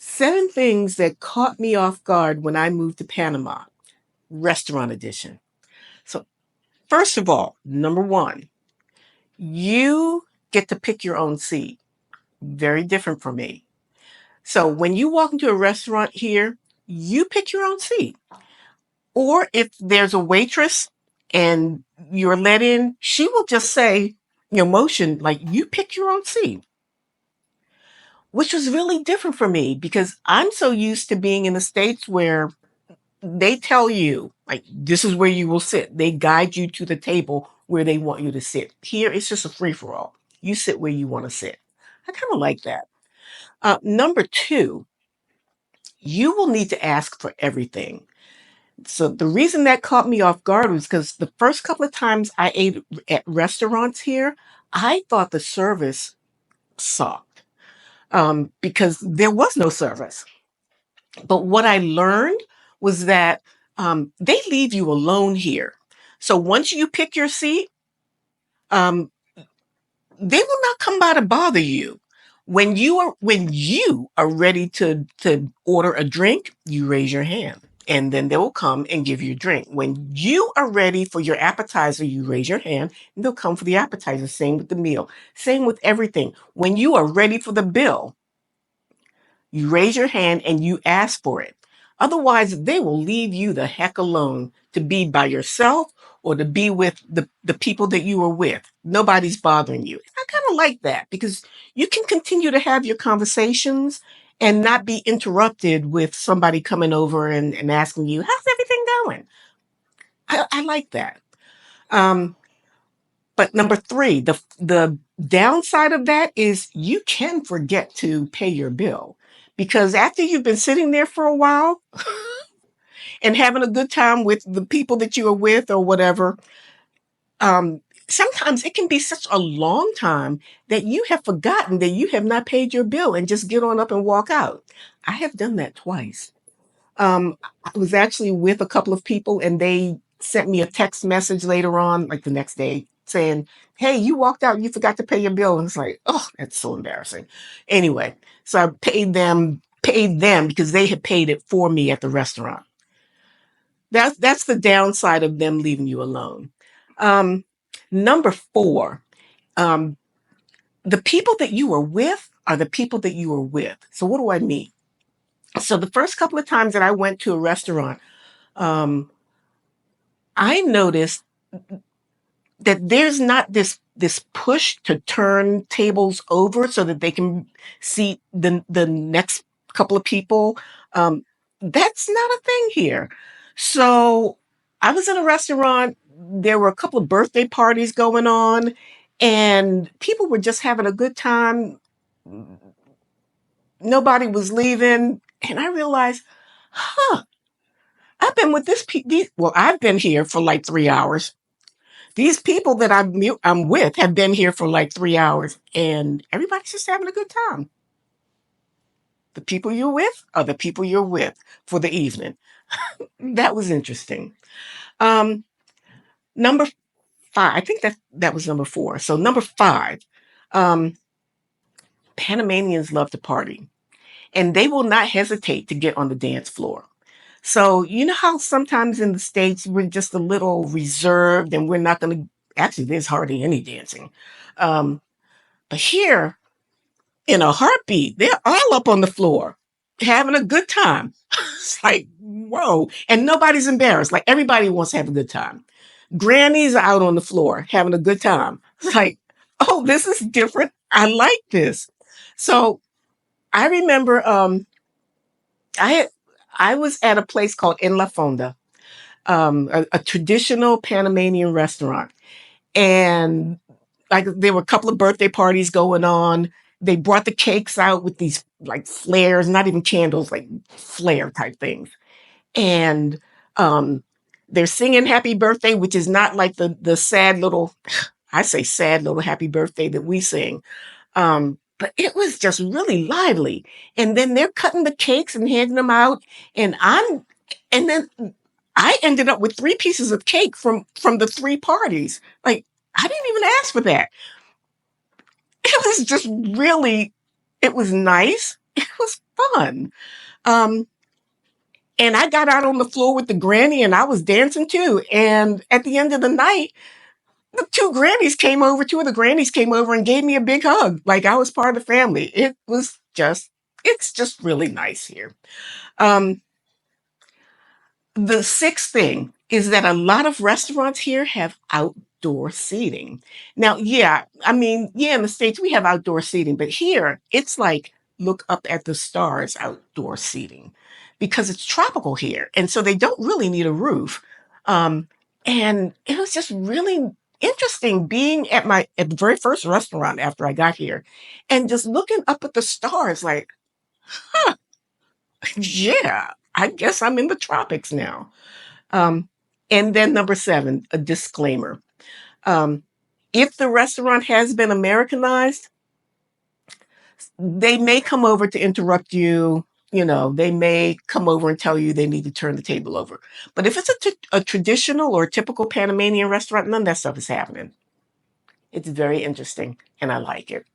7 things that caught me off guard when I moved to Panama, restaurant edition. So, first of all, number one, you get to pick your own seat. Very different from me. So, when you walk into a restaurant here, you pick your own seat. Or if there's a waitress and you're let in, she will just say, motion, like, you pick your own seat, which was really different for me because I'm so used to being in the States where they tell you, like, this is where you will sit. They guide you to the table where they want you to sit. Here, it's just a free for all. You sit where you want to sit. I kind of like that. Number two, you will need to ask for everything. So the reason that caught me off guard was because the first couple of times I ate at restaurants here, I thought the service sucked because there was no service. But what I learned was that they leave you alone here. So once you pick your seat, um, they will not come by to bother you. When you are ready to order a drink, you raise your hand, and then they will come and give you a drink. When you are ready for your appetizer, you raise your hand, and they'll come for the appetizer. Same with the meal. Same with everything. When you are ready for the bill, you raise your hand and you ask for it. Otherwise, they will leave you the heck alone to be by yourself or to be with the people that you were with. Nobody's bothering you. I kind of like that because you can continue to have your conversations and not be interrupted with somebody coming over and asking you, how's everything going? I like that. Um, but number three, the downside of that is you can forget to pay your bill because after you've been sitting there for a while and having a good time with the people that you are with or whatever, sometimes it can be such a long time that you have forgotten that you have not paid your bill and just get on up and walk out. I have done that twice. I was actually with a couple of people and they sent me a text message later on, like the next day, saying, hey, you walked out, you forgot to pay your bill. And it's like, oh, that's so embarrassing. Anyway, so I paid them because they had paid it for me at the restaurant. That's the downside of them leaving you alone. Um, Number four, um, the people that you are with are the people that you are with. So what do I mean? So the first couple of times that I went to a restaurant, um, I noticed that there's not this push to turn tables over so that they can seat the next couple of people. Um, that's not a thing here. So I was in a restaurant. There were a couple of birthday parties going on, and people were just having a good time. Nobody was leaving, and I realized, huh, I've been with well, I've been here for like 3 hours. These people that I'm with have been here for like 3 hours, and everybody's just having a good time. The people you're with are the people you're with for the evening. That was interesting. Um, Number five, I think that was number four. So number five, um, Panamanians love to party, and they will not hesitate to get on the dance floor. So you know how sometimes in the States we're just a little reserved and we're not going to. Actually, there's hardly any dancing. Um, but here, in a heartbeat, they're all up on the floor having a good time. It's like, whoa. And nobody's embarrassed. Like everybody wants to have a good time. Granny's out on the floor having a good time. It's like, oh, this is different. I like this. So I remember I had, I was at a place called En La Fonda, a traditional Panamanian restaurant. And like there were a couple of birthday parties going on. They brought the cakes out with these like flares, not even candles, like flare type things. And um, they're singing happy birthday, which is not like the sad little, I say sad little happy birthday that we sing. But it was just really lively. And then they're cutting the cakes and handing them out. And and then I ended up with 3 pieces of cake from the 3 parties. Like, I didn't even ask for that. It was just really, it was nice. It was fun. Um, and I got out on the floor with the granny and I was dancing too. And at the end of the night, the two of the grannies came over and gave me a big hug. Like I was part of the family. It's just really nice here. Um, The sixth thing is that a lot of restaurants here have outdoor seating. Now, yeah, I mean, yeah, in the States we have outdoor seating, but here it's like look up at the stars outdoor seating because it's tropical here. And so they don't really need a roof. Um, and it was just really interesting being at the very first restaurant after I got here and just looking up at the stars like, huh, yeah, I guess I'm in the tropics now. Um, and then number seven, a disclaimer. Um, if the restaurant has been Americanized, they may come over to interrupt you. You know, they may come over and tell you they need to turn the table over. But if it's a traditional or typical Panamanian restaurant, none of that stuff is happening. It's very interesting, and I like it.